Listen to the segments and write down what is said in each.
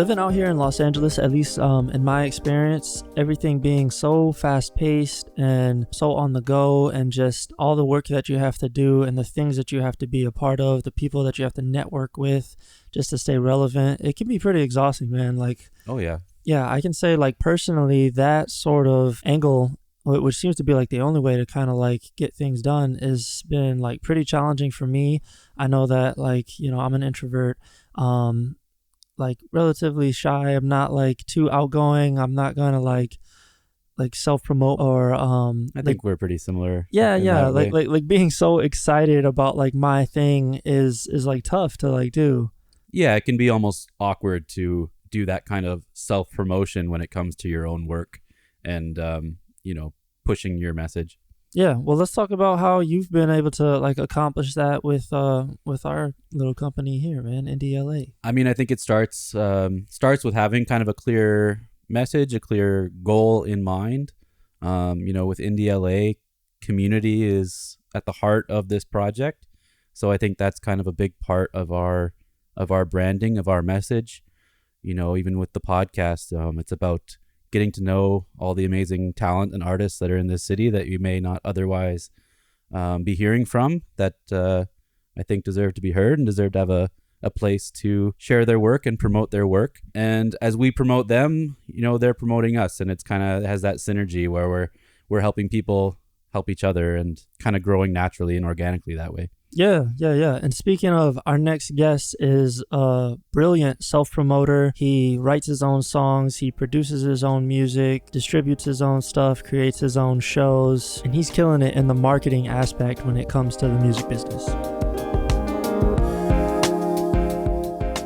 living out here in Los Angeles, at least in my experience, everything being so fast-paced and so on the go, and just all the work that you have to do and the things that you have to be a part of, the people that you have to network with just to stay relevant, it can be pretty exhausting, man. Like, oh yeah, I can say, like, personally, that sort of angle, which seems to be like the only way to kind of like get things done, has been like pretty challenging for me. I know that, like, you know, I'm an introvert, like relatively shy. I'm not like too outgoing. I'm not gonna like self-promote or I think we're pretty similar. yeah, in that way. like being so excited about like my thing is like tough to like do. Yeah, it can be almost awkward to do that kind of self-promotion when it comes to your own work and pushing your message. Yeah, well, let's talk about how you've been able to like accomplish that with our little company here, man, Indie LA. I mean, I think it starts with having kind of a clear message, a clear goal in mind. With Indie LA, community is at the heart of this project, so I think that's kind of a big part of our branding, of our message. Even with the podcast, it's about getting to know all the amazing talent and artists that are in this city that you may not otherwise be hearing from, that I think deserve to be heard and deserve to have a place to share their work and promote their work. And as we promote them, they're promoting us, and it's kind of has that synergy where we're helping people help each other and kind of growing naturally and organically that way. Yeah. And speaking of, our next guest is a brilliant self-promoter. He writes his own songs, he produces his own music, distributes his own stuff, creates his own shows, and he's killing it in the marketing aspect when it comes to the music business.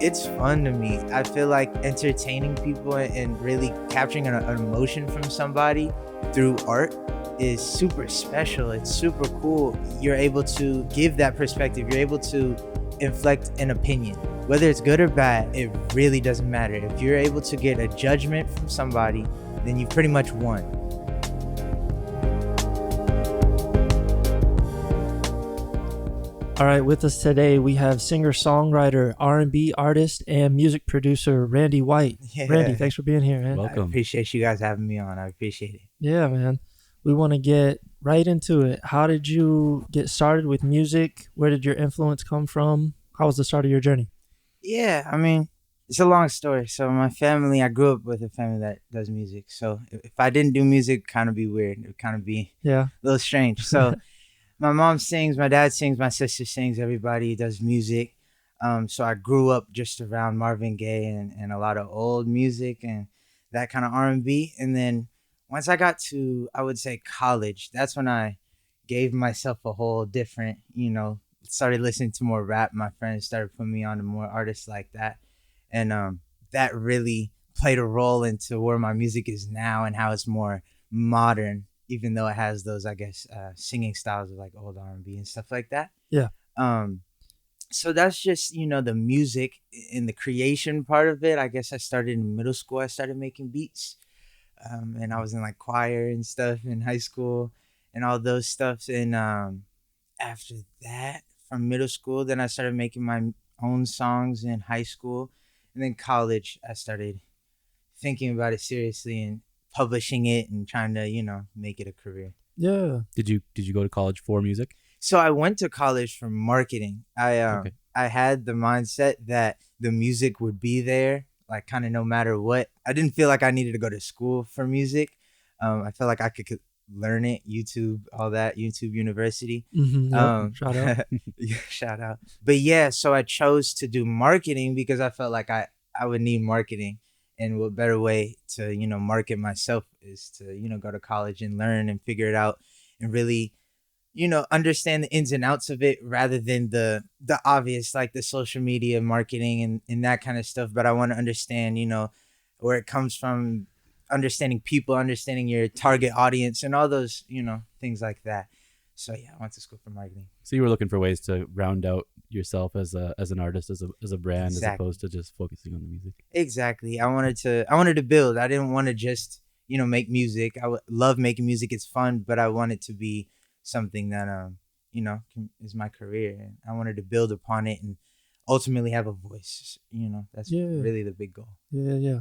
It's fun to me. I feel like entertaining people and really capturing an emotion from somebody through art is super special. It's super cool. You're able to give that perspective. You're able to inflect an opinion. Whether it's good or bad, it really doesn't matter. If you're able to get a judgment from somebody, then you've pretty much won. All right, with us today, we have singer-songwriter, R&B artist, and music producer, Randy White. Yeah. Randy, thanks for being here, man. Welcome. I appreciate you guys having me on. I appreciate it. Yeah, man. We want to get right into it. How did you get started with music? Where did your influence come from? How was the start of your journey? Yeah, I mean, it's a long story. So my family, I grew up with a family that does music. So if I didn't do music, it'd kind of be weird. It would kind of be a little strange. So my mom sings, my dad sings, my sister sings, everybody does music. So I grew up just around Marvin Gaye and a lot of old music and that kind of R&B. And then once I got to, I would say, college, that's when I gave myself a whole different, started listening to more rap. My friends started putting me on to more artists like that. And that really played a role into where my music is now and how it's more modern, even though it has those, I guess, singing styles of like old R&B and stuff like that. Yeah. So that's just, the music in the creation part of it. I guess I started in middle school. I started making beats. And I was in like choir and stuff in high school and all those stuffs. And after that, from middle school, then I started making my own songs in high school. And then college, I started thinking about it seriously and publishing it and trying to, make it a career. Yeah. Did you go to college for music? So I went to college for marketing. I had the mindset that the music would be there, like kind of no matter what. I didn't feel like I needed to go to school for music. I felt like I could learn it. YouTube, all that, YouTube University. Mm-hmm. Shout out. Yeah, shout out. But yeah, so I chose to do marketing because I felt like I would need marketing. And what better way to, market myself is to, go to college and learn and figure it out and really, understand the ins and outs of it rather than the obvious, like the social media marketing and that kind of stuff. But I want to understand, where it comes from, understanding people, understanding your target audience and all those, things like that. So yeah, I went to school for marketing. So you were looking for ways to round out yourself as an artist, as a brand, Exactly. as opposed to just focusing on the music. Exactly. I wanted to build. I didn't want to just, make music. I love making music. It's fun, but I want it to be something that, is my career. And I wanted to build upon it and ultimately have a voice. That's really the big goal. Yeah.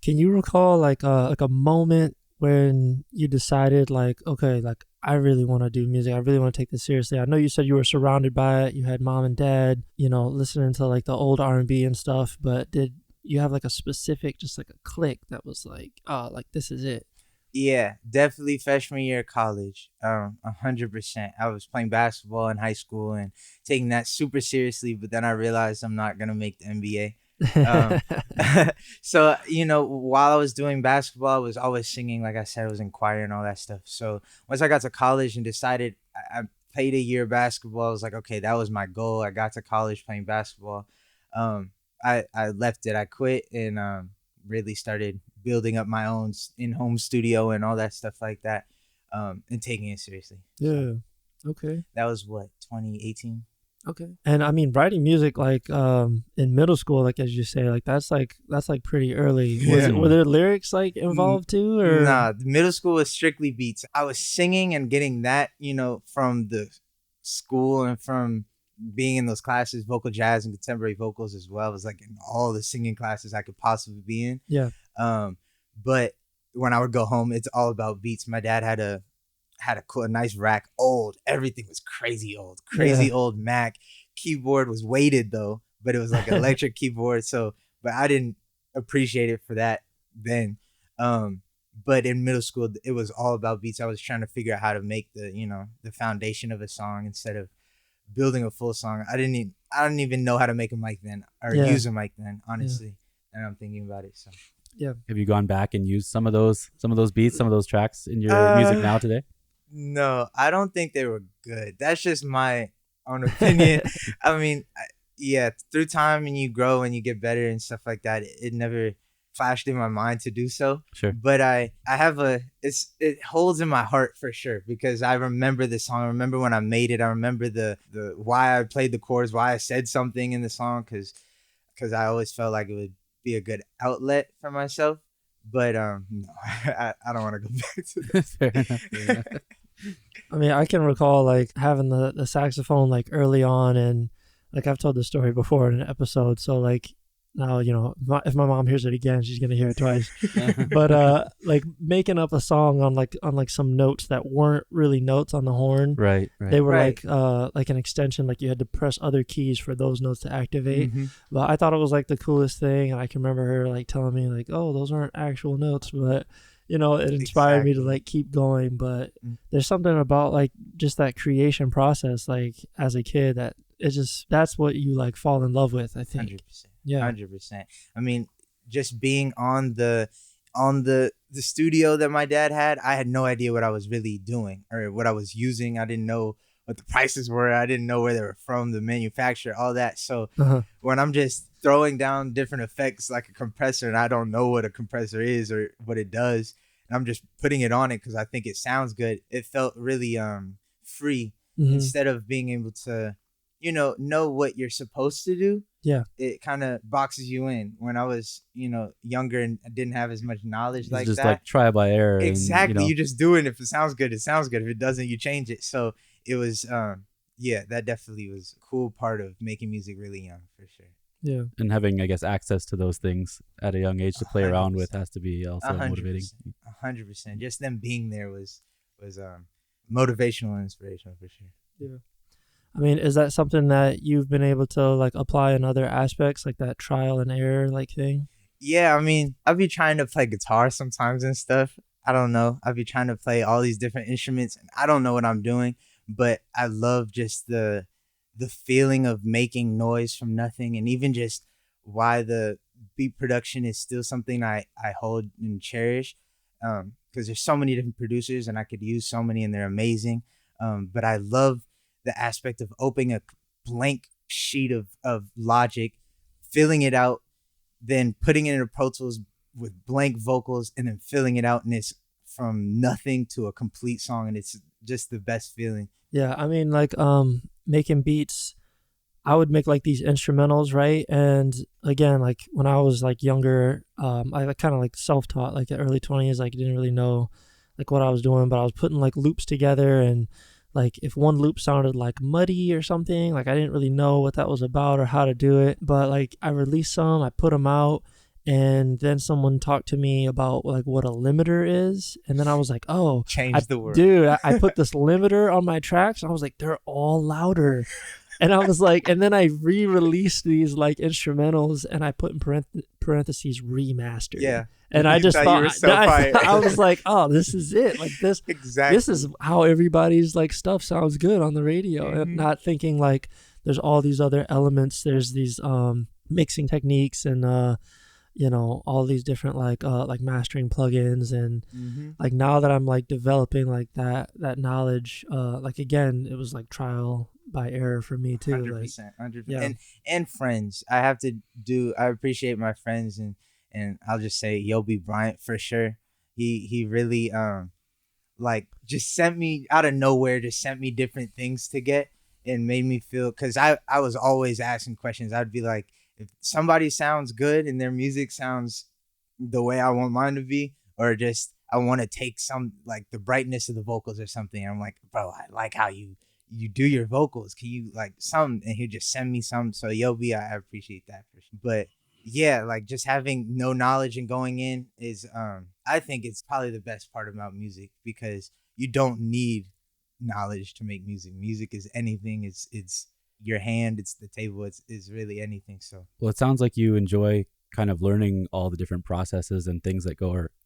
Can you recall like a moment when you decided like, okay, like I really want to do music. I really want to take this seriously. I know you said you were surrounded by it. You had mom and dad, listening to like the old R&B and stuff, but did you have like a specific, just like a click that was like, oh, like this is it? Yeah, definitely freshman year of college. 100%. I was playing basketball in high school and taking that super seriously, but then I realized I'm not gonna make the NBA. So while I was doing basketball, I was always singing. Like I said, I was in choir and all that stuff. So once I got to college and decided I played a year of basketball, I was like, okay, that was my goal. I got to college playing basketball. I left it. I quit and really started building up my own in-home studio and all that stuff like that, and taking it seriously. Yeah. Okay. That was what, 2018. Okay. And I mean, writing music like in middle school, like as you say, like that's like pretty early. Were there lyrics like involved too, or? Nah, middle school was strictly beats. I was singing and getting that, from the school and from being in those classes, vocal jazz and contemporary vocals as well. It was like in all the singing classes I could possibly be in. Yeah. But when I would go home, it's all about beats. My dad had a nice rack, old. Everything was crazy old Mac. Keyboard was weighted though, but it was like an electric keyboard. So, but I didn't appreciate it for that then. But in middle school, it was all about beats. I was trying to figure out how to make the foundation of a song instead of building a full song. I didn't even know how to make a mic then or use a mic then, honestly. And I'm thinking about it. So. Yeah. Have you gone back and used some of those beats, some of those tracks in your music now today? No, I don't think they were good. That's just my own opinion. I mean, through time and you grow and you get better and stuff like that, it never flashed in my mind to do so. Sure. But I have it holds in my heart for sure, because I remember the song. I remember when I made it. I remember the why I played the chords, why I said something in the song, because I always felt like it would be a good outlet for myself. But no, I don't want to go back to that. Fair enough. I mean, I can recall like having the saxophone like early on, and like I've told this story before in an episode. So like now, if my mom hears it again, she's gonna hear it twice. But like making up a song on like some notes that weren't really notes on the horn. Right. They were like an extension, like you had to press other keys for those notes to activate. Mm-hmm. But I thought it was like the coolest thing, and I can remember her like telling me like, "Oh, those aren't actual notes," but it inspired me to like keep going. But there's something about like just that creation process, like as a kid, that that's what you like fall in love with, I think. 100%. Yeah. 100%. I mean, just being on the studio that my dad had, I had no idea what I was really doing or what I was using. I didn't know what the prices were. I didn't know where they were from, the manufacturer, all that. So when I'm just throwing down different effects like a compressor, and I don't know what a compressor is or what it does, and I'm just putting it on it because I think it sounds good, it felt really free. Instead of being able to know what you're supposed to do. Yeah, it kind of boxes you in. When I was younger and didn't have as much knowledge it's like just that, like try by error. Exactly. And, you just do it. If it sounds good, it sounds good. If it doesn't, you change it. So it was that definitely was a cool part of making music really young, for sure. Yeah. And having, I guess, access to those things at a young age to play 100%. Around with has to be also 100%. Motivating. 100%. Just them being there was motivational and inspirational, for sure. Yeah. I mean, is that something that you've been able to like apply in other aspects, like that trial and error like thing? Yeah, I mean, I'll be trying to play guitar sometimes and stuff. I don't know. I'll be trying to play all these different instruments, and I don't know what I'm doing, but I love just the feeling of making noise from nothing, and even just why the beat production is still something I hold and cherish, because there's so many different producers, and I could use so many, and they're amazing. But I love the aspect of opening a blank sheet of Logic, filling it out, then putting it into Pro Tools with blank vocals, and then filling it out, and it's from nothing to a complete song, and it's just the best feeling. Yeah, I mean, like making beats, I would make like these instrumentals, right? And again, like when I was like younger, I kind of like self-taught, like at early 20s, like didn't really know like what I was doing, but I was putting like loops together and like if one loop sounded like muddy or something, like I didn't really know what that was about or how to do it. But like I released some, I put them out, and then someone talked to me about like what a limiter is, and then I was like, oh, Change the world. dude, I put this limiter on my tracks, and I was like, they're all louder. And I was like, and then I re-released these like instrumentals, and I put in parentheses remastered. Yeah. And I just thought, you were so I was like, oh, this is it. Like this, exactly. This is how everybody's like stuff sounds good on the radio. And not thinking like there's all these other elements. There's these mixing techniques and you know, all these different like mastering plugins, and like now that I'm like developing like that knowledge, like again, it was like trial by error for me too. 100%, 100%. Yeah. And friends, I appreciate my friends, and I'll just say Yobi Bryant for sure. He really like just sent me out of nowhere, just sent me different things to get, and made me feel, because I was always asking questions. I'd be like, if somebody sounds good and their music sounds the way I want mine to be, or just I want to take some like the brightness of the vocals or something, I'm like, bro, I like how you do your vocals. Can you like some? And he'll just send me some. So Yobi, I appreciate that for sure. But yeah, like just having no knowledge and going in is I think it's probably the best part about music, because you don't need knowledge to make music. Music is anything. It's your hand, it's the table, it's really anything. So well, it sounds like you enjoy kind of learning all the different processes and things that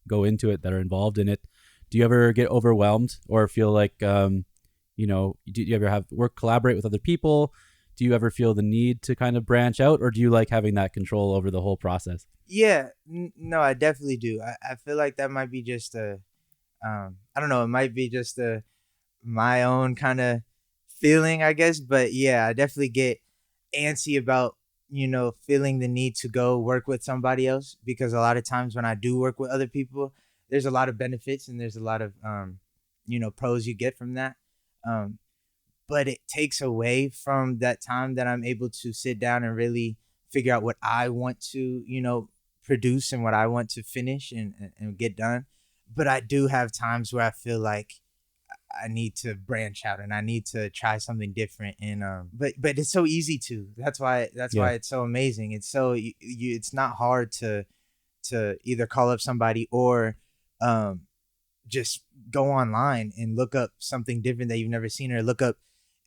go into it, that are involved in it. Do you ever get overwhelmed or feel like you know, do you ever collaborate with other people? Do you ever feel the need to kind of branch out, or do you like having that control over the whole process? Yeah, no, I definitely do. I feel like that might be just I don't know, it might be just my own kind of feeling, I guess. But yeah, I definitely get antsy about, you know, feeling the need to go work with somebody else, because a lot of times when I do work with other people, there's a lot of benefits and there's a lot of you know, pros you get from that. But it takes away from that time that I'm able to sit down and really figure out what I want to, you know, produce and what I want to finish and get done. But I do have times where I feel like I need to branch out and I need to try something different. And but it's so easy to. That's why it's so amazing. It's so it's not hard to either call up somebody or just go online and look up something different that you've never seen, or look up,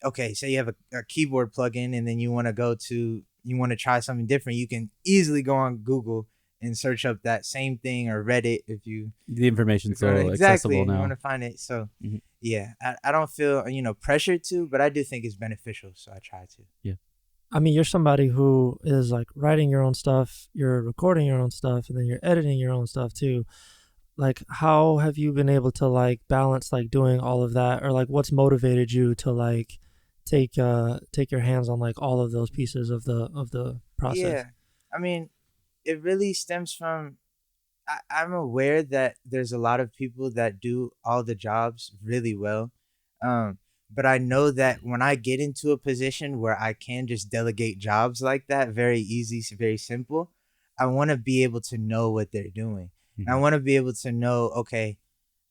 okay, say you have a keyboard plugin and then you want to try something different. You can easily go on Google and search up that same thing, or Reddit the information's so exactly accessible now. You want to find it. So yeah, I don't feel, you know, pressured to, but I do think it's beneficial, so I try to. Yeah. I mean, you're somebody who is like writing your own stuff, you're recording your own stuff, and then you're editing your own stuff too. Like, how have you been able to like balance like doing all of that, or like what's motivated you to like take your hands on like all of those pieces of the process? Yeah, I mean, it really stems from I'm aware that there's a lot of people that do all the jobs really well, but I know that when I get into a position where I can just delegate jobs like that, very easy, very simple, I want to be able to know what they're doing. And I want to be able to know, okay,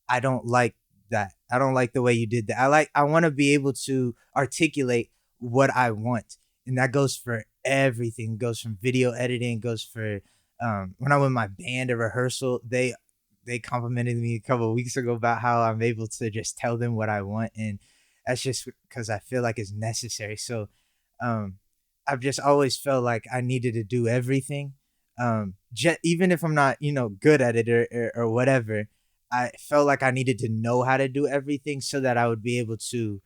I don't like that. I don't like the way you did that. I want to be able to articulate what I want. And that goes for everything. It goes from video editing, goes for when I'm with my band at rehearsal, they complimented me a couple of weeks ago about how I'm able to just tell them what I want. And that's just because I feel like it's necessary. So I've just always felt like I needed to do everything. Even if I'm not, you know, good at it or whatever, I felt like I needed to know how to do everything so that I would be able to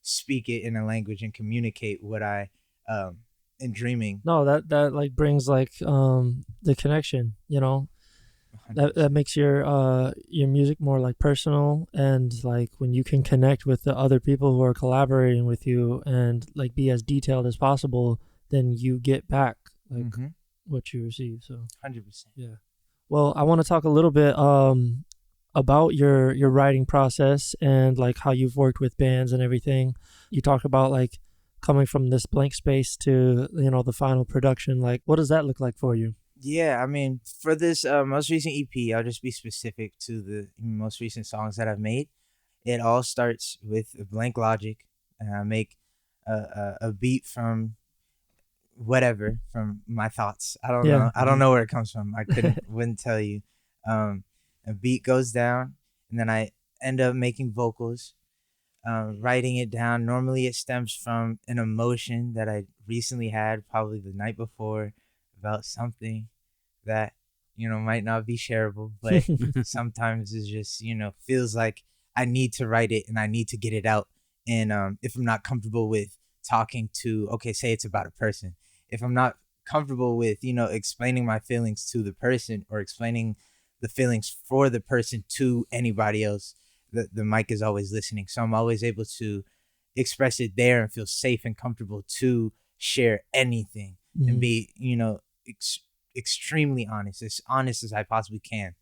speak it in a language and communicate what I am dreaming. No, that like brings like the connection, you know. That makes your music more like personal, and like when you can connect with the other people who are collaborating with you and like be as detailed as possible, then you get back like what you receive. So 100%. Yeah. Well, I want to talk a little bit about your writing process and like how you've worked with bands and everything. You talk about like coming from this blank space to, you know, the final production. Like, what does that look like for you? Yeah, I mean, for this most recent EP, I'll just be specific to the most recent songs that I've made. it all starts with a blank logic, and I make a beat from whatever, from my thoughts. I don't Yeah. know. I don't know where it comes from. I wouldn't tell you. Um, a beat goes down, and then I end up making vocals, writing it down. Normally, it stems from an emotion that I recently had, probably the night before, about something that might not be shareable, but sometimes it's just feels like I need to write it and I need to get it out. And if I'm not comfortable with talking to, okay, say it's about a person, if I'm not comfortable with explaining my feelings to the person, or explaining the feelings for the person to anybody else, the mic is always listening, so I'm always able to express it there and feel safe and comfortable to share anything, and be extremely honest, as honest as I possibly can.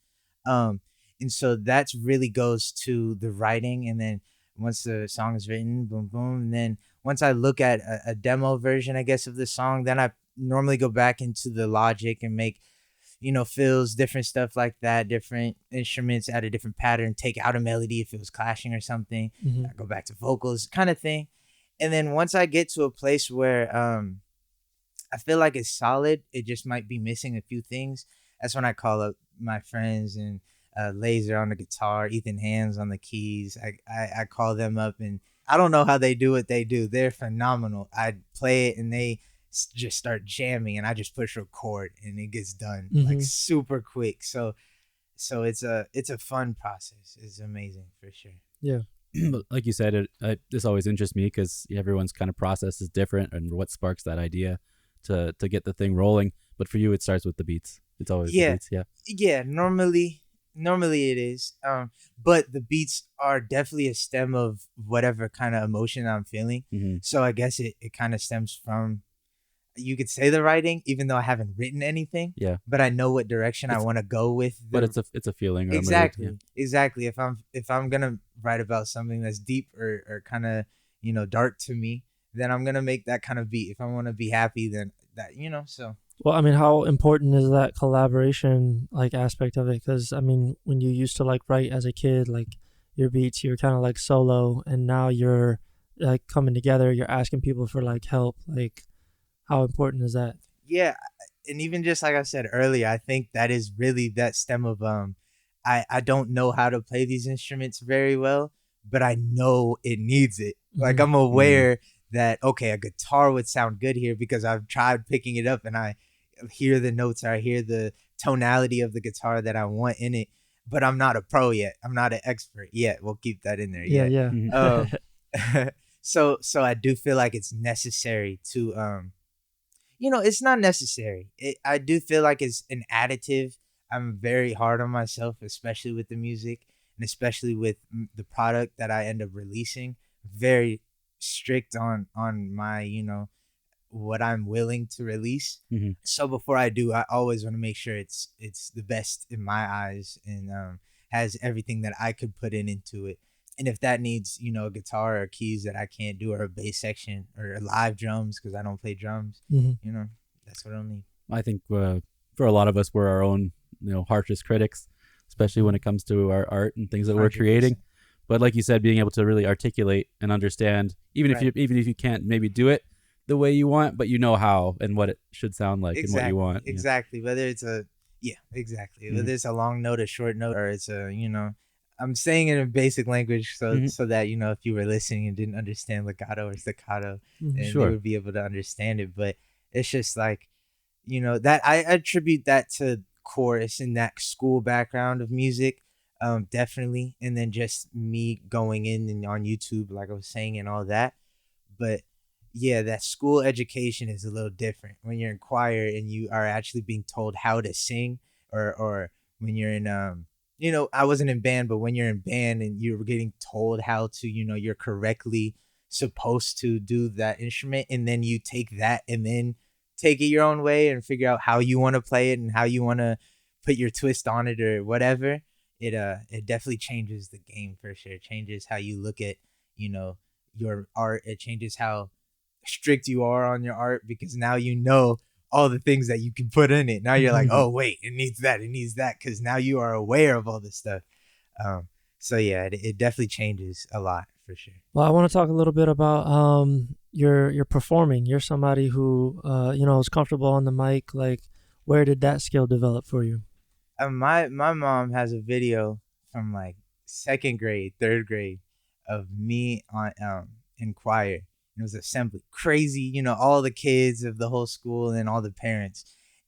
Um, and so that's really goes to the writing. And then once the song is written, boom, boom. And then once I look at a demo version, I guess, of the song, then I normally go back into the logic and make, fills, different stuff like that, different instruments, add a different pattern, take out a melody if it was clashing or something. I go back to vocals, kind of thing. And then once I get to a place where I feel like it's solid, it just might be missing a few things, that's when I call up my friends, and Laser on the guitar, Ethan Hands on the keys. I call them up, and I don't know how they do what they do. They're phenomenal. I play it and they just start jamming, and I just push record and it gets done like super quick. So it's a fun process. It's amazing for sure. Yeah. But like you said, this always interests me because everyone's kind of process is different, and what sparks that idea to get the thing rolling. But for you, it starts with the beats. It's always the beats. Yeah. Normally it is. But the beats are definitely a stem of whatever kind of emotion I'm feeling. So I guess it kind of stems from, you could say, the writing, even though I haven't written anything. Yeah. But I know what direction I want to go with. But it's a feeling. Or exactly. A mood. Exactly. If I'm gonna write about something that's deep or kind of dark to me, then I'm gonna make that kind of beat. If I want to be happy, then that so. Well, I mean, how important is that collaboration like aspect of it? Because I mean, when you used to like write as a kid, like your beats, you're kind of like solo, and now you're like coming together. You're asking people for like help. Like, how important is that? Yeah, and even just like I said earlier, I think that is really that stem of I don't know how to play these instruments very well, but I know it needs it. Like, I'm aware that, okay, a guitar would sound good here because I've tried picking it up and I hear the notes, or I hear the tonality of the guitar that I want in it, but I'm not a pro yet. I'm not an expert yet. We'll keep that in there. Yeah. So I do feel like it's necessary to it's not necessary. I do feel like it's an additive. I'm very hard on myself, especially with the music, and especially with the product that I end up releasing. Very strict on my what I'm willing to release. So before I do, I always want to make sure it's the best in my eyes, and has everything that I could put into it. And if that needs a guitar or keys that I can't do, or a bass section, or live drums because I don't play drums, that's what I'll need. I think for a lot of us, we're our own harshest critics, especially when it comes to our art and things that 100%. We're creating. But like you said, being able to really articulate and understand, even if you can't maybe do it the way you want, but how and what it should sound like, and what you want. Exactly. Whether it's whether it's a long note, a short note, or it's a I'm saying it in basic language so that if you were listening and didn't understand legato or staccato, then they would be able to understand it. But it's just like that I attribute that to chorus and that school background of music, definitely, and then just me going in and on YouTube, like I was saying, and all that. But yeah, that school education is a little different when you're in choir and you are actually being told how to sing, or when you're in I wasn't in band, but when you're in band and you're getting told how to you're correctly supposed to do that instrument, and then you take that and then take it your own way and figure out how you want to play it and how you want to put your twist on it or whatever. It definitely changes the game for sure. It changes how you look at your art. It changes how strict you are on your art, because now all the things that you can put in it. Now you're like, oh wait, it needs that, because now you are aware of all this stuff. So yeah, it definitely changes a lot for sure. Well, I want to talk a little bit about your performing. You're somebody who is comfortable on the mic. Like, where did that skill develop for you? My mom has a video from like second grade, third grade of me on in choir. It was assembly, crazy, all the kids of the whole school and all the parents,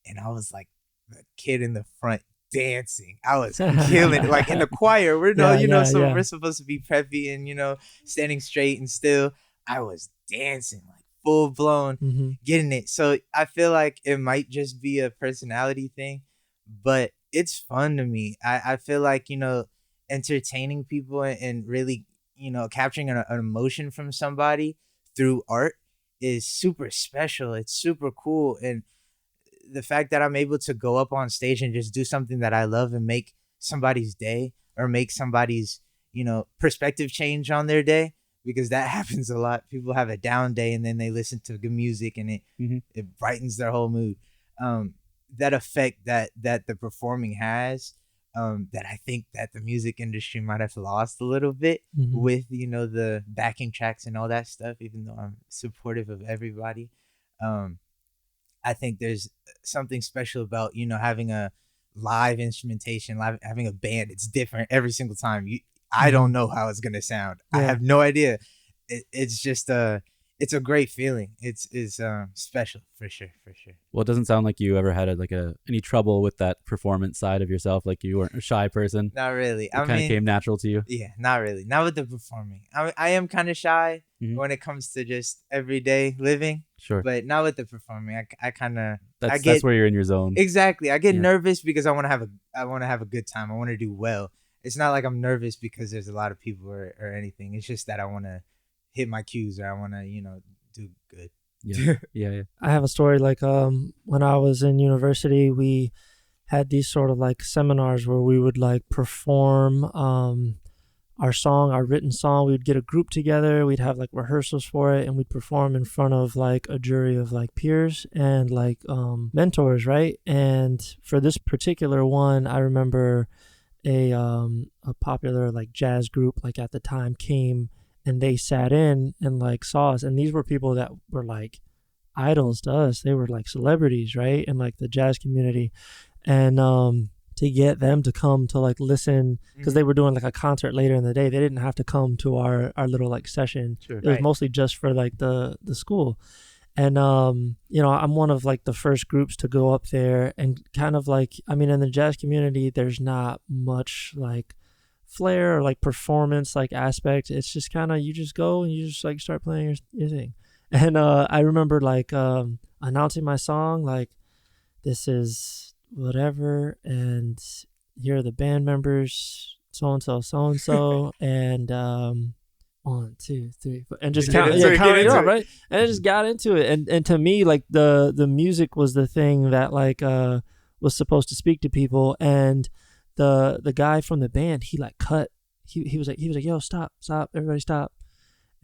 and I was like the kid in the front dancing. I was killing it, like in the choir. We're so we're supposed to be preppy and standing straight and still. I was dancing like full blown, getting it. So I feel like it might just be a personality thing, but it's fun to me. I feel like, entertaining people and really, capturing an emotion from somebody through art is super special. It's super cool. And the fact that I'm able to go up on stage and just do something that I love and make somebody's day or make somebody's, perspective change on their day, because that happens a lot. People have a down day and then they listen to good music and it brightens their whole mood. That effect that the performing has, that I think that the music industry might have lost a little bit with the backing tracks and all that stuff, even though I'm supportive of everybody. I think there's something special about having a live instrumentation, having a band. It's different every single time. I don't know how it's gonna sound. I have no idea. It's just it's a great feeling. It's special for sure. Well, it doesn't sound like you ever had any trouble with that performance side of yourself. Like you weren't a shy person. Not really. It kind of came natural to you. Yeah, not really. Not with the performing. I am kind of shy when it comes to just everyday living. Sure. But not with the performing. I kind of. That's where you're in your zone. Exactly. I get nervous because I want to have a good time. I want to do well. It's not like I'm nervous because there's a lot of people or anything. It's just that I want to hit my cues, or I want to, do good. Yeah. I have a story like when I was in university, we had these sort of like seminars where we would like perform our written song. We would get a group together, we'd have like rehearsals for it, and we'd perform in front of like a jury of like peers and like mentors, right? And for this particular one, I remember a popular like jazz group like at the time came and they sat in and like saw us, and these were people that were like idols to us. They were like celebrities, right, in like the jazz community. And to get them to come to like listen, because they were doing like a concert later in the day, they didn't have to come to our little like session. Sure. It was mostly just for like the school. And I'm one of like the first groups to go up there, and kind of like, I mean, in the jazz community there's not much like flair or like performance like aspect. It's just kind of, you just go and you just like start playing your thing. And I remember like announcing my song, like, this is whatever, and here are the band members, so and so and 1, 2, 3, 4, and just counting it up, right? And I just got into it, and to me, like the music was the thing that like was supposed to speak to people. And the guy from the band, he like cut. He was like, yo, stop, everybody stop.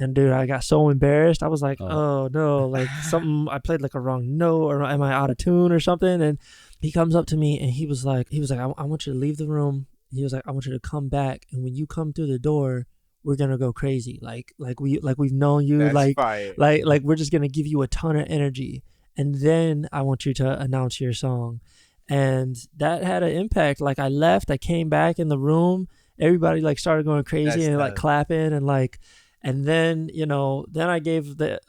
And dude, I got so embarrassed. I was like, oh no, like something, I played like a wrong note, or am I out of tune or something? And he comes up to me and he was like, I want you to leave the room. He was like, I want you to come back, and when you come through the door, we're gonna go crazy. Like we've known you. That's like fire. like we're just gonna give you a ton of energy, and then I want you to announce your song. And that had an impact. Like I left, I came back in the room, everybody like started going crazy and like clapping and like, and then then I gave the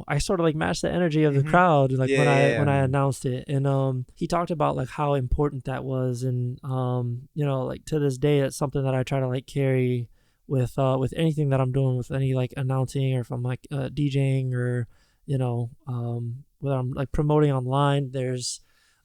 I sort of like matched the energy of the crowd like when I announced it. And he talked about like how important that was, and like to this day it's something that I try to like carry with anything that I'm doing, with any like announcing, or if I'm like DJing, or whether I'm like promoting online. There's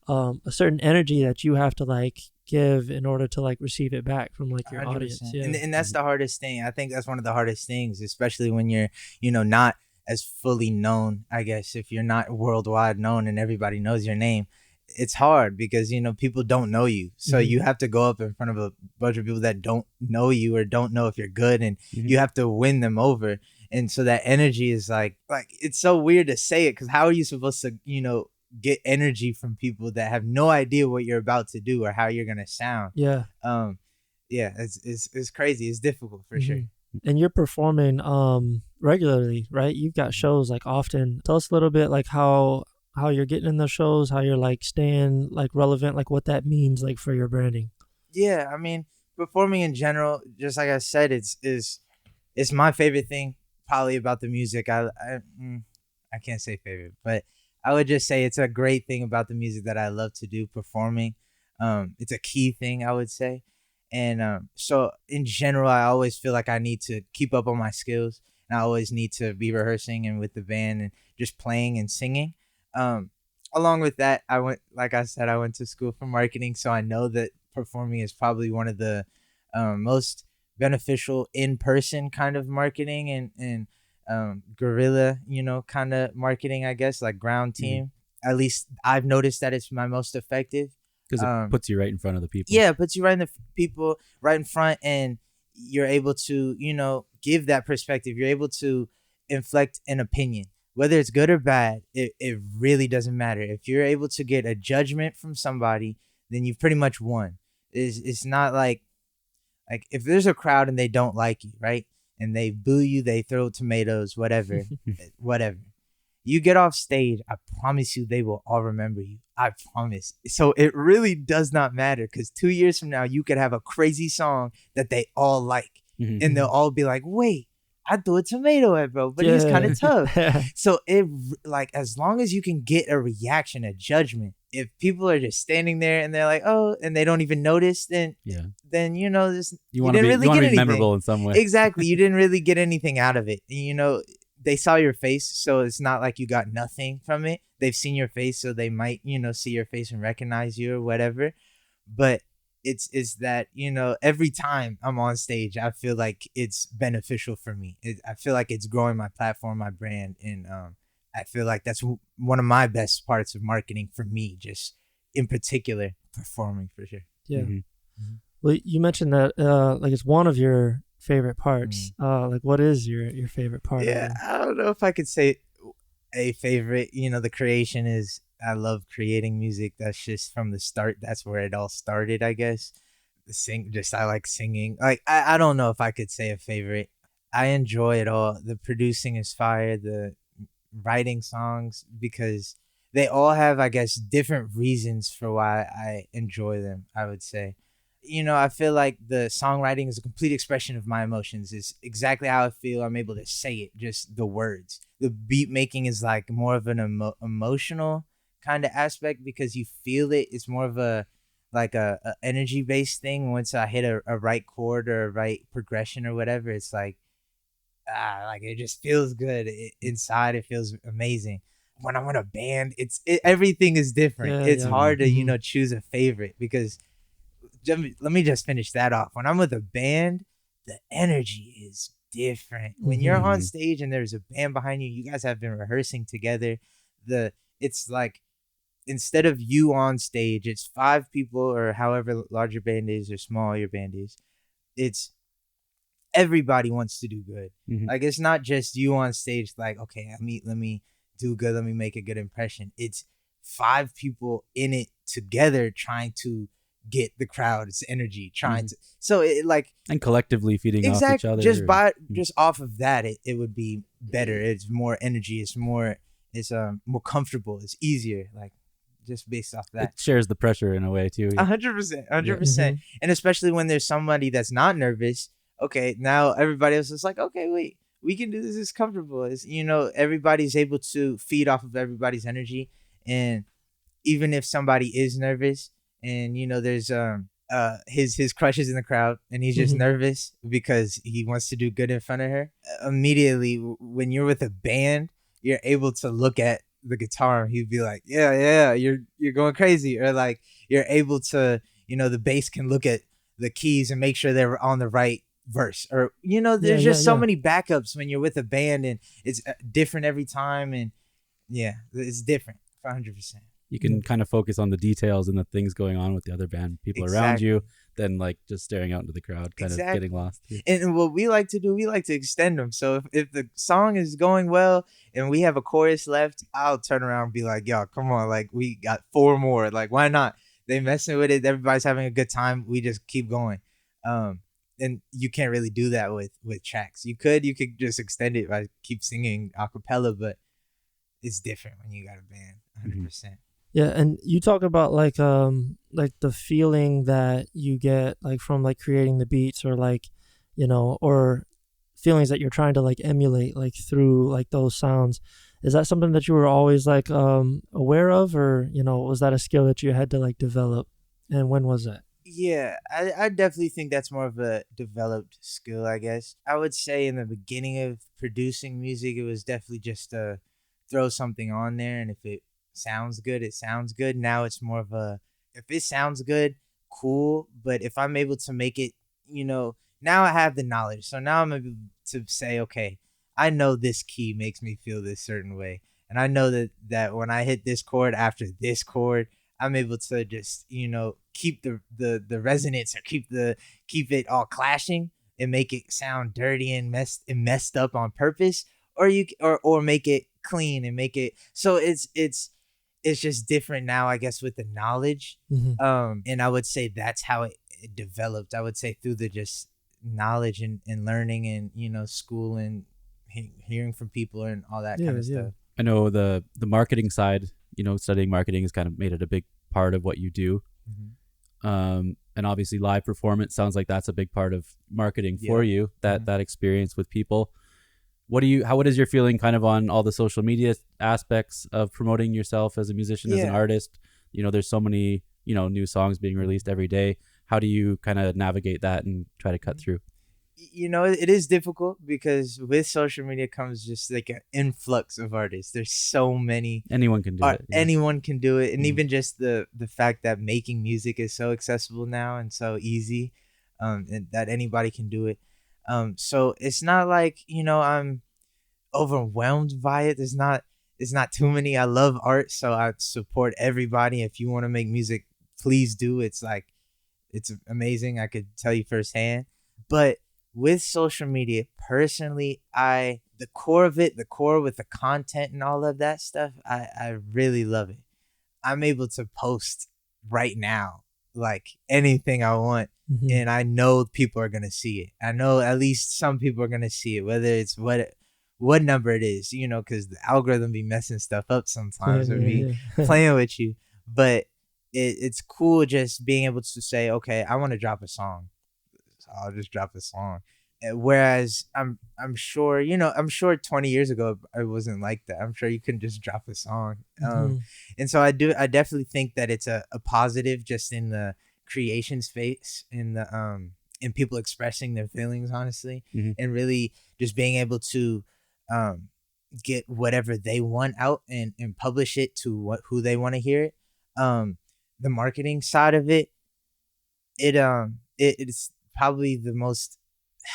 a certain energy that you have to like give in order to like receive it back from like your 100%. Audience. Yeah. And that's the hardest thing. I think that's one of the hardest things, especially when you're not as fully known. I guess if you're not worldwide known and everybody knows your name, it's hard because people don't know you, so you have to go up in front of a bunch of people that don't know you or don't know if you're good, and you have to win them over. And so that energy is like it's so weird to say it, because how are you supposed to get energy from people that have no idea what you're about to do or how you're gonna sound? yeah, it's crazy. It's difficult for sure. And you're performing regularly, right? You've got shows like often. Tell us a little bit like how you're getting in those shows, how you're like staying like relevant, like what that means like for your branding. Yeah, I mean, performing in general, just like I said, it's my favorite thing probably about the music. I can't say favorite, but I would just say it's a great thing about the music that I love to do, performing. It's a key thing, I would say. And so in general, I always feel like I need to keep up on my skills, and I always need to be rehearsing and with the band and just playing and singing. Um, Along with that, like I said, I went to school for marketing, so I know that performing is probably one of the most beneficial in-person kind of marketing and guerrilla, kind of marketing, I guess, like ground team. At least I've noticed that it's my most effective. Because it puts you right in front of the people. Yeah, it puts you right in the people, right in front, and you're able to, give that perspective. You're able to inflect an opinion. Whether it's good or bad, it really doesn't matter. If you're able to get a judgment from somebody, then you've pretty much won. It's not like if there's a crowd and they don't like you, right? And they boo you, they throw tomatoes, whatever, whatever. You get off stage, I promise you they will all remember you. I promise. So it really does not matter, because 2 years from now, you could have a crazy song that they all like. And they'll all be like, wait, I threw a tomato at bro, but he's kind of tough. So as long as you can get a reaction, a judgment, if people are just standing there and they're like, oh, and they don't even notice, then you didn't really get be memorable in some way. Exactly. You didn't really get anything out of it. They saw your face, so it's not like you got nothing from it. They've seen your face, so they might, see your face and recognize you or whatever. But it's that, every time I'm on stage, I feel like it's beneficial for me. I feel like it's growing my platform, my brand, and I feel like that's one of my best parts of marketing for me, just in particular, performing for sure. Yeah. Well, you mentioned that like it's one of your favorite parts. Like what is your favorite part? Yeah, I don't know if I could say a favorite. The creation is, I love creating music. That's just from the start. That's where it all started, I guess. I like singing. Like I don't know if I could say a favorite. I enjoy it all. The producing is fire. The writing songs, because they all have, I guess, different reasons for why I enjoy them, I would say. I feel like the songwriting is a complete expression of my emotions. It's exactly how I feel. I'm able to say it, just the words. The beat making is like more of an emotional kind of aspect, because you feel it. It's more of a energy based thing. Once I hit a right chord or a right progression or whatever, it's like it just feels good inside. It feels amazing. When I'm in a band, everything is different. It's hard to choose a favorite, because let me just finish that off. When I'm with a band, the energy is different. When you're on stage and there's a band behind you, you guys have been rehearsing together. It's like, instead of you on stage, it's 5 people, or however large your band is or small your band is. It's everybody wants to do good. Like, it's not just you on stage, like, okay, let me do good, let me make a good impression. It's 5 people in it together trying to get the crowd's energy, trying to, so it like, and collectively feeding off each other. Just off of that, it would be better. It's more energy. It's more comfortable. It's easier. Like, just based off that, it shares the pressure in a way too. 100%. And especially when there's somebody that's not nervous. Okay, now everybody else is like, okay, wait, we can do this. It's comfortable. It's, everybody's able to feed off of everybody's energy. And even if somebody is nervous, and there's his crush is in the crowd, and he's just nervous because he wants to do good in front of her, immediately when you're with a band, you're able to look at the guitar and he'd be like, yeah, you're going crazy. Or like, you're able to, the bass can look at the keys and make sure they're on the right verse. Or there's just so many backups when you're with a band, and it's different every time. And it's different 100%. You can kind of focus on the details and the things going on with the other band people around you, than like just staring out into the crowd, kind of getting lost. And what we like to do, we like to extend them. So if the song is going well and we have a chorus left, I'll turn around and be like, yo, come on, like, we got 4 more. Like, why not? They messing with it. Everybody's having a good time. We just keep going. And you can't really do that with tracks. You could just extend it by keep singing a cappella, but it's different when you got a band, 100%. Yeah, and you talk about like the feeling that you get like from like creating the beats, or like, you know, or feelings that you're trying to like emulate like through like those sounds. Is that something that you were always like aware of, or, you know, was that a skill that you had to like develop? And when was that? Yeah, I definitely think that's more of a developed skill, I guess. I would say in the beginning of producing music, it was definitely just to throw something on there, and if it sounds good, it sounds good. Now it's more of a, if it sounds good, cool, but if I'm able to make it, you know, now I have the knowledge. So now I'm able to say, okay, I know this key makes me feel this certain way. And I know that when I hit this chord after this chord, I'm able to just, you know, keep the resonance, or keep it all clashing and make it sound dirty and messed up on purpose, or or make it clean and make it so it's just different now, I guess, with the knowledge. And I would say that's how it developed. I would say through the just knowledge and learning, and, you know, school, and hearing from people and all that kind of stuff. I know the marketing side, you know, studying marketing has kind of made it a big part of what you do. And obviously live performance sounds like that's a big part of marketing for you, that experience with people. What is your feeling kind of on all the social media aspects of promoting yourself as a musician, as an artist? You know, there's so many, you know, new songs being released every day. How do you kind of navigate that and try to cut through? You know, it is difficult because with social media comes just like an influx of artists. There's so many. Anyone can do it. Yeah. Anyone can do it. And even just the fact that making music is so accessible now and so easy, and that anybody can do it. So it's not like, you know, I'm overwhelmed by it. It's not too many. I love art, so I support everybody. If you want to make music, please do. It's amazing. I could tell you firsthand. But with social media, personally, the core of it, the core with the content and all of that stuff, I really love it. I'm able to post right now like anything I want, and I know people are gonna see it. I know at least some people are gonna see it, whether it's what number it is, you know, because the algorithm be messing stuff up sometimes, or be playing with you. But it's cool just being able to say, okay, I want to drop a song. I'll just drop a song. Whereas I'm sure, you know, I'm sure 20 years ago it wasn't like that. I'm sure you couldn't just drop a song. And so I definitely think that it's a positive just in the creation space, in the in people expressing their feelings honestly, and really just being able to get whatever they want out and publish it to who they want to hear it. The marketing side of it, it's probably the most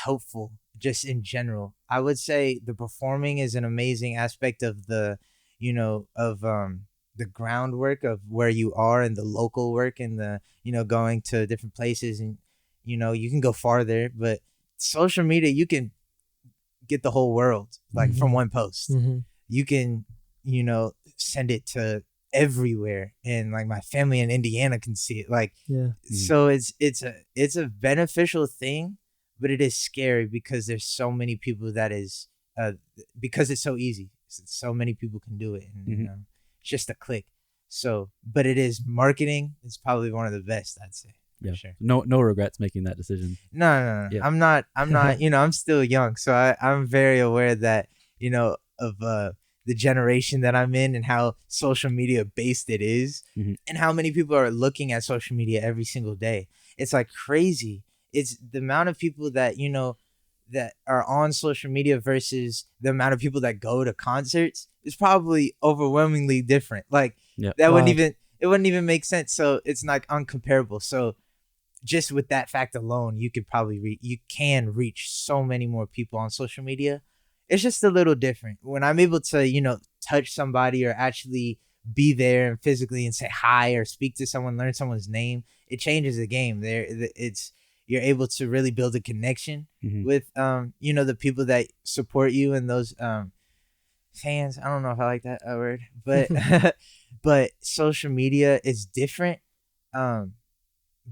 helpful just in general. I would say the performing is an amazing aspect of the, you know, of the groundwork of where you are, and the local work, and the, you know, going to different places, and, you know, you can go farther. But social media, you can get the whole world like from one post. You can, you know, send it to everywhere, and like my family in Indiana can see it, like so it's a beneficial thing, but it is scary because there's so many people that is because it's so easy, so many people can do it, and you know, it's just a click. So but it is marketing, it's probably one of the best, I'd say. Yeah, sure. No regrets making that decision. No. Yeah. I'm not you know, I'm still young, so I'm very aware that, you know, of the generation that I'm in, and how social media based it is, and how many people are looking at social media every single day. It's like crazy. It's the amount of people that, you know, that are on social media versus the amount of people that go to concerts is probably overwhelmingly different. Like that wouldn't even make sense. So it's like uncomparable. So just with that fact alone, you could probably you can reach so many more people on social media. It's just a little different when I'm able to, you know, touch somebody, or actually be there and physically and say hi, or speak to someone, learn someone's name. It changes the game. You're able to really build a connection with you know, the people that support you, and those fans. I don't know if I like that word, but but social media is different.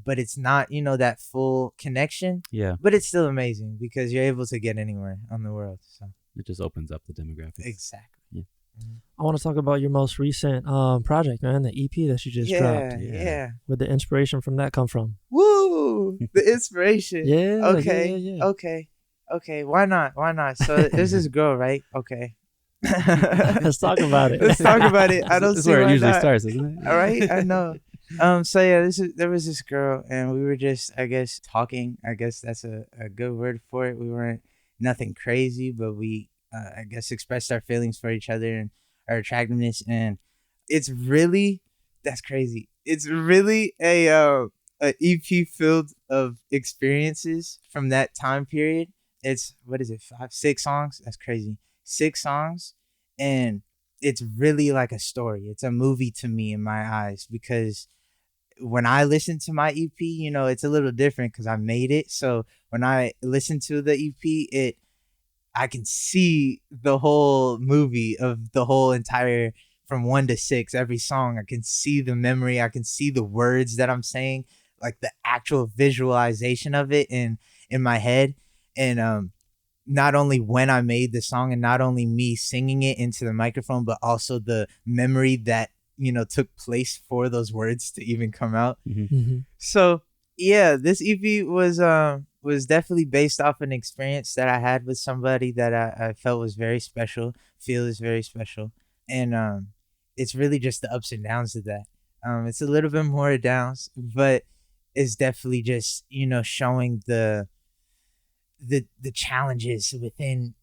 but it's not, that full connection. Yeah. But it's still amazing because you're able to get anywhere on the world. So it just opens up the demographics. Exactly. Yeah. I want to talk about your most recent project, man, the EP that you just dropped. Yeah. Where'd the inspiration from that come from? Woo! The inspiration. Yeah. Okay. Why not? So there's this girl, right? Okay. Let's talk about it. Let's talk about it. I don't This is see where it why usually not. starts, isn't it? All right, I know. So yeah, there was this girl, and we were just, I guess, talking. I guess that's a good word for it. We weren't nothing crazy, but we, I guess, expressed our feelings for each other and our attractiveness, and that's crazy. It's really a EP filled of experiences from that time period. It's, what is it, 6 songs? That's crazy. 6 songs, and it's really like a story. It's a movie to me in my eyes, because when I listen to my EP, it's a little different because I made it. So when I listen to the EP, I can see the whole movie of the whole entire, from 1 to 6, every song. I can see the memory. I can see the words that I'm saying, like the actual visualization of it in my head. And not only when I made the song, and not only me singing it into the microphone, but also the memory that, took place for those words to even come out. So yeah, this EP was definitely based off an experience that I had with somebody that I felt was very special, feel is very special. And it's really just the ups and downs of that. It's a little bit more downs, but it's definitely just, showing the challenges within,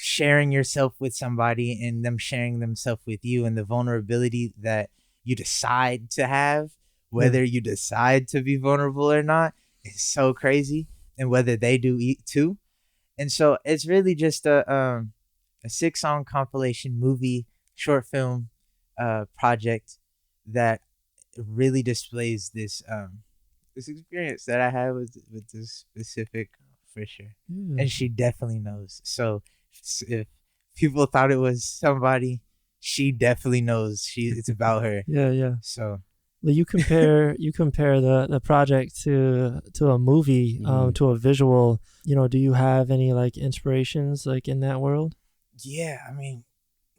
sharing yourself with somebody and them sharing themselves with you, and the vulnerability that you decide to have, whether you decide to be vulnerable or not, is so crazy, and whether they do too. And so it's really just a 6-song compilation movie, short film project that really displays this experience that I had with this specific, for sure. And she definitely knows. So if people thought it was somebody, she definitely knows it's about her. Yeah. So well, you compare the project to a movie, to a visual. Do you have any like inspirations like in that world? Yeah, I mean,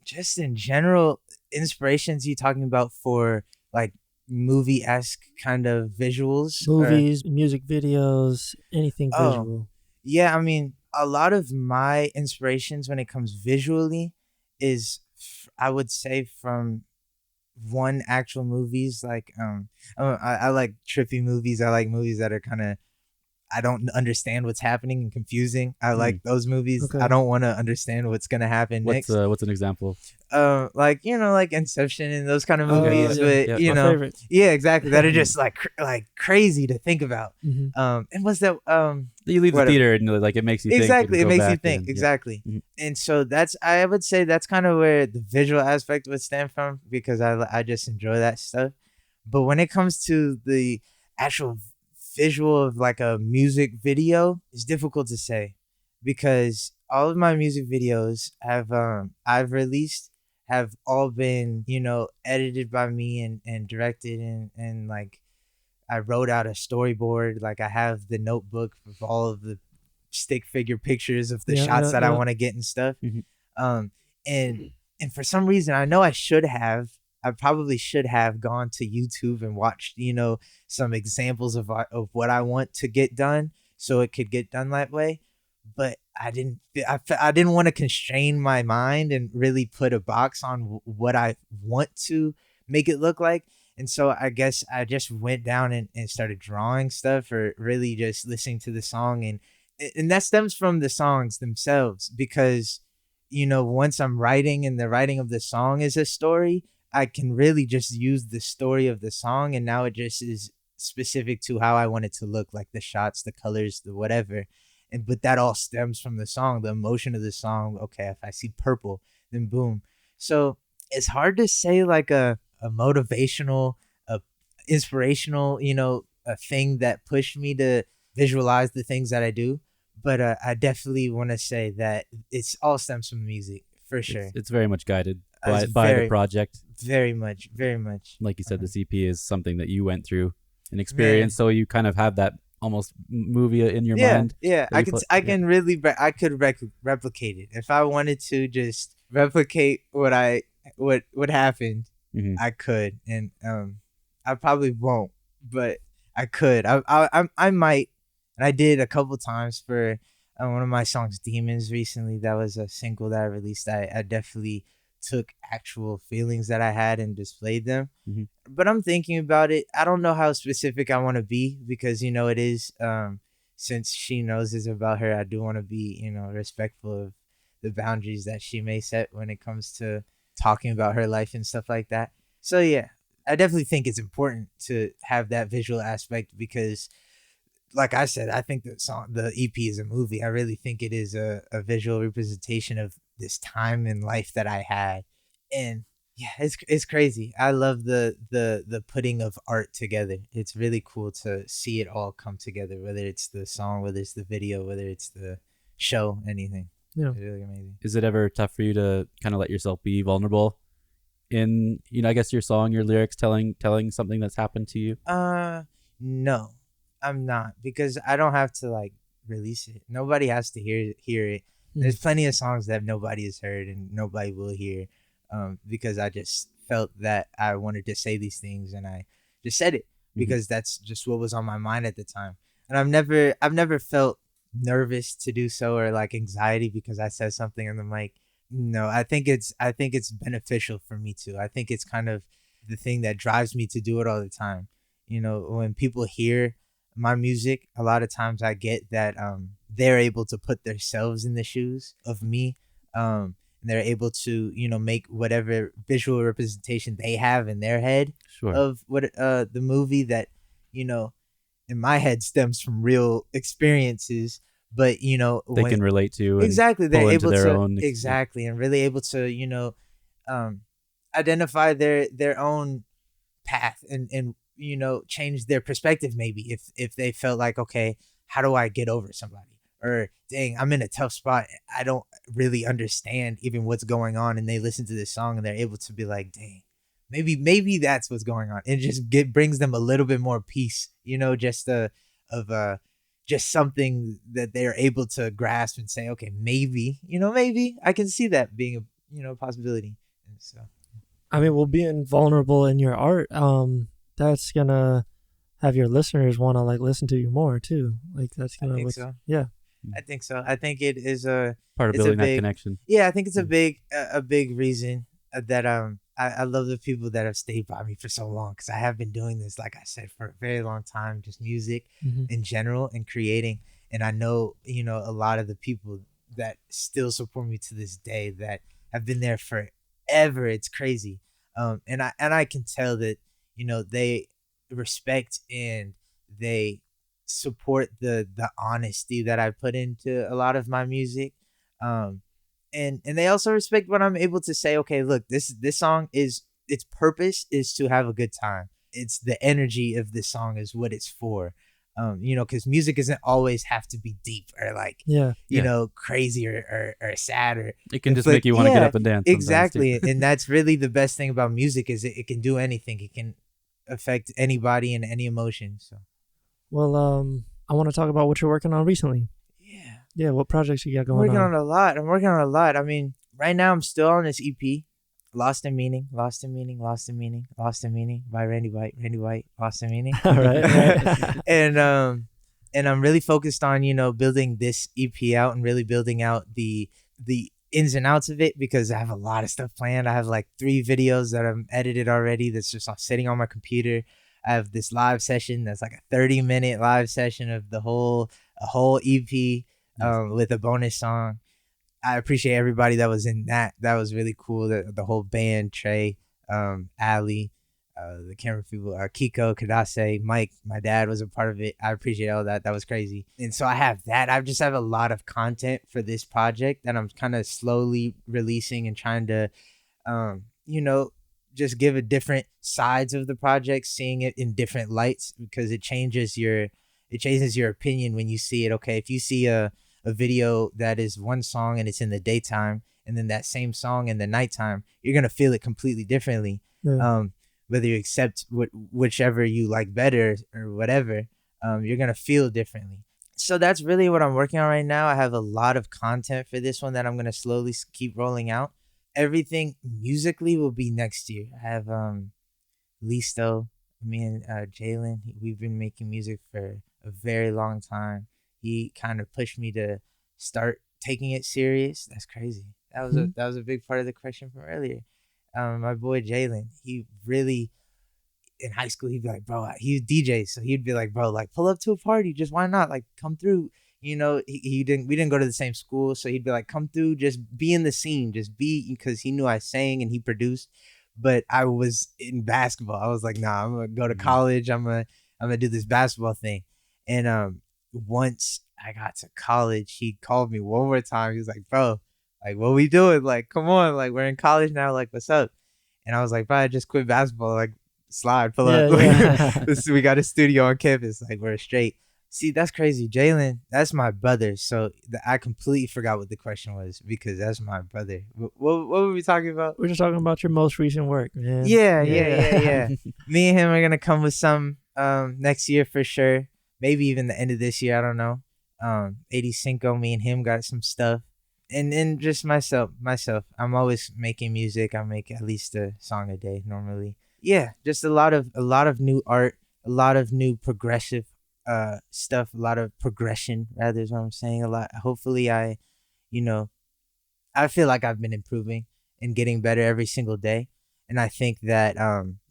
just in general, inspirations you talking about for like movie-esque kind of visuals? Movies, music videos, anything visual. Yeah, I mean, a lot of my inspirations when it comes visually is, I would say, from one actual movies. Like I like trippy movies. I like movies that are kind of, I don't understand what's happening and confusing. I like those movies. Okay. I don't want to understand what's gonna happen next. What's an example? Like like Inception and those kind of movies. Yeah. But My favorite. yeah, exactly. That are just like crazy to think about. Mm-hmm. And what's that? You leave the theater and like it makes you exactly. think. It makes you think. Exactly. Yeah. And so I would say that's kind of where the visual aspect would stem from, because I just enjoy that stuff. But when it comes to the actual visual of like a music video, it's difficult to say, because all of my music videos I've released have all been edited by me and directed, and like I wrote out a storyboard. Like I have the notebook of all of the stick figure pictures of the shots that I want to get and stuff. And for some reason, I know I probably should have gone to YouTube and watched, some examples of what I want to get done, so it could get done that way. But I didn't want to constrain my mind and really put a box on what I want to make it look like. And so I guess I just went down and started drawing stuff, or really just listening to the song. And that stems from the songs themselves, because, once I'm writing and the writing of the song is a story, I can really just use the story of the song, and now it just is specific to how I want it to look, like the shots, the colors, the whatever. But that all stems from the song, the emotion of the song. Okay, if I see purple, then boom. So it's hard to say like a motivational, a inspirational, a thing that pushed me to visualize the things that I do. But I definitely want to say that it's all stems from music, for sure. It's very much guided by the project. Very much. Like you said, the CP is something that you went through. an experience. Man. So you kind of have that almost movie in your mind. Yeah, I could replicate it if I wanted to. Just replicate what happened. Mm-hmm. I could, and I probably won't, but I could. I might, and I did a couple times for one of my songs, "Demons." Recently, that was a single that I released. I definitely took actual feelings that I had and displayed them. Mm-hmm. But I'm thinking about it. I don't know how specific I want to be because, it is, since she knows it's about her, I do want to be, respectful of the boundaries that she may set when it comes to talking about her life and stuff like that. So, yeah, I definitely think it's important to have that visual aspect because, like I said, I think the EP is a movie. I really think it is a visual representation of this time in life that I had. And yeah, it's crazy. I love the putting of art together. It's really cool to see it all come together, whether it's the song, whether it's the video, whether it's the show, anything. Yeah. It's really amazing. Is it ever tough for you to kind of let yourself be vulnerable in, I guess your song, your lyrics, telling something that's happened to you? No, I'm not, because I don't have to like release it. Nobody has to hear it. There's plenty of songs that nobody has heard and nobody will hear, because I just felt that I wanted to say these things and I just said it because that's just what was on my mind at the time. And I've never felt nervous to do so or like anxiety because I said something on the mic. No, I think it's beneficial for me too. I think it's kind of the thing that drives me to do it all the time. When people hear my music, a lot of times I get that they're able to put themselves in the shoes of me, and they're able to make whatever visual representation they have in their head of what the movie that in my head stems from real experiences, but they can relate to exactly, they're able their to own exactly and really able to identify their own path and change their perspective maybe if they felt like, okay, how do I get over somebody, or dang, I'm in a tough spot, I don't really understand even what's going on, and they listen to this song and they're able to be like, dang, maybe that's what's going on, and just brings them a little bit more peace, just something that they're able to grasp and say, okay, maybe I can see that being a possibility. And so I mean, well, being vulnerable in your art, that's gonna have your listeners want to like listen to you more too. Like that's gonna. I think so. Yeah, I think so. I think it is a part of building that connection. Yeah, I think it's a big reason that I love the people that have stayed by me for so long, because I have been doing this, like I said, for a very long time, just music in general and creating. And I know a lot of the people that still support me to this day that have been there forever. It's crazy. And I can tell that they respect and they support the honesty that I put into a lot of my music, and they also respect when I'm able to say, okay, look, this song is, its purpose is to have a good time. It's the energy of this song is what it's for. Because music doesn't always have to be deep or like, crazy or sad, or it can just make you want to get up and dance. Exactly. And that's really the best thing about music, is it can do anything. It can affect anybody and any emotion. So, well, I want to talk about what you're working on recently. Yeah. What projects you got going on? I'm working on a lot. I mean, right now I'm still on this EP. Lost in Meaning by Randy White, Lost in Meaning. All right. And I'm really focused on, building this EP out and really building out the ins and outs of it, because I have a lot of stuff planned. I have like 3 videos that I'm edited already that's just sitting on my computer. I have this live session that's like a 30-minute live session of a whole EP, with a bonus song. I appreciate everybody that was in that. That was really cool. The whole band, Trey, Ali, the camera people, Kiko, Kadase, Mike, my dad was a part of it. I appreciate all that. That was crazy. And so I have that. I just have a lot of content for this project that I'm kind of slowly releasing and trying to, just give a different sides of the project, seeing it in different lights, because it changes your opinion when you see it. Okay, if you see a video that is one song and it's in the daytime, and then that same song in the nighttime, you're gonna feel it completely differently. Yeah. whether you accept whichever you like better or whatever, you're gonna feel differently. So that's really what I'm working on right now. I have a lot of content for this one that I'm gonna slowly keep rolling out. Everything musically will be next year. I have Listo, me and Jalen. We've been making music for a very long time. He kind of pushed me to start taking it serious. That's crazy. That was a big part of the question from earlier. My boy Jalen, he really, in high school, he'd be like, bro, he's DJ, so he'd be like, bro, like pull up to a party, just why not, like come through. You know, we didn't go to the same school, so he'd be like, come through, just be in the scene, just be, because he knew I sang and he produced. But I was in basketball. I was like, nah, I'm gonna go to college. I'm gonna do this basketball thing. And once I got to college, he called me one more time. He was like, bro, like what we doing? Like, come on, like we're in college now. Like, what's up? And I was like, bro, I just quit basketball. Like, slide, pull up. Yeah. We got a studio on campus. Like, we're straight. See, that's crazy. Jalen, that's my brother. So I completely forgot what the question was because that's my brother. What were we talking about? We're just talking about your most recent work, man. Yeah. Me and him are going to come with some next year for sure. Maybe even the end of this year. I don't know. 85, me and him got some stuff. And just myself. I'm always making music. I make at least a song a day normally. Yeah, just a lot of new art, a lot of new progressive stuff, a lot of progression rather is what I'm saying. A lot. Hopefully I feel like I've been improving and getting better every single day. And I think that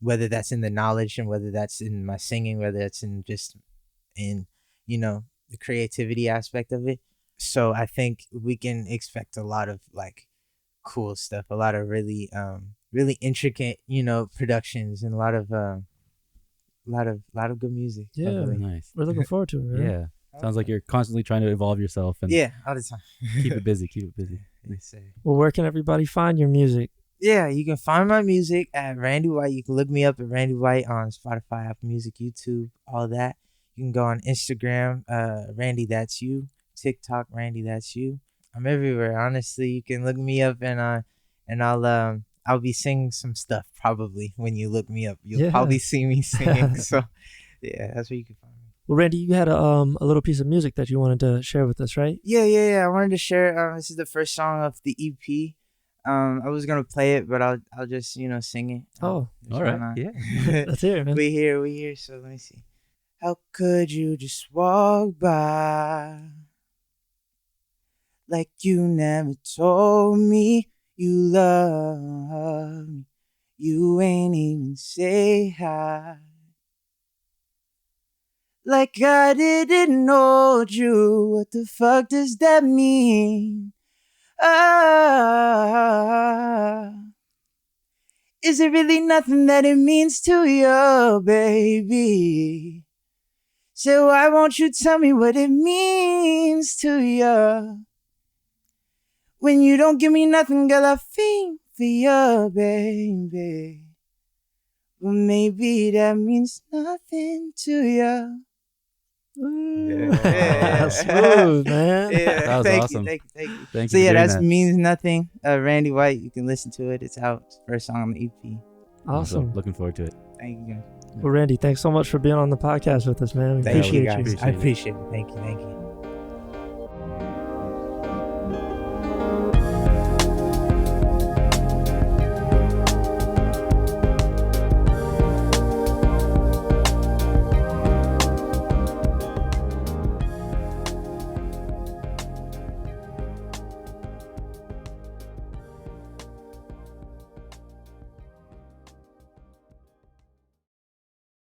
whether that's in the knowledge and whether that's in my singing, whether that's in just in, the creativity aspect of it. So I think we can expect a lot of like cool stuff, a lot of really intricate, productions and a lot of good music. Yeah, hopefully. Nice. We're looking forward to it. Right? Yeah, sounds like you're constantly trying to evolve yourself and all the time. keep it busy. Well, where can everybody find your music? Yeah, you can find my music at Randy White. You can look me up at Randy White on Spotify, Apple Music, YouTube, all that. You can go on Instagram, Randy That's You, TikTok, Randy That's You. I'm everywhere. Honestly, you can look me up and I'll be singing some stuff probably when you look me up. You'll probably see me singing. So yeah, that's where you can find me. Well, Randy, you had a little piece of music that you wanted to share with us, right? Yeah. I wanted to share. This is the first song of the EP. I was gonna play it, but I'll just sing it. Oh, all right. Yeah, let's hear it, man. We here. So let me see. How could you just walk by like you never told me you love me? You ain't even say hi. Like I didn't know you. What the fuck does that mean? Is it really nothing that it means to you, baby? So why won't you tell me what it means to you? When you don't give me nothing, girl, I feel for you, baby. But maybe that means nothing to you. Yeah. Smooth, man. Yeah, that was awesome. Thank you. Thank So you. yeah, that means nothing. Randy White, you can listen to it. It's out. First song on the EP. Awesome. Looking forward to it. Thank you guys. Well, Randy, thanks so much for being on the podcast with us, man. We appreciate you. I appreciate it. Thank you.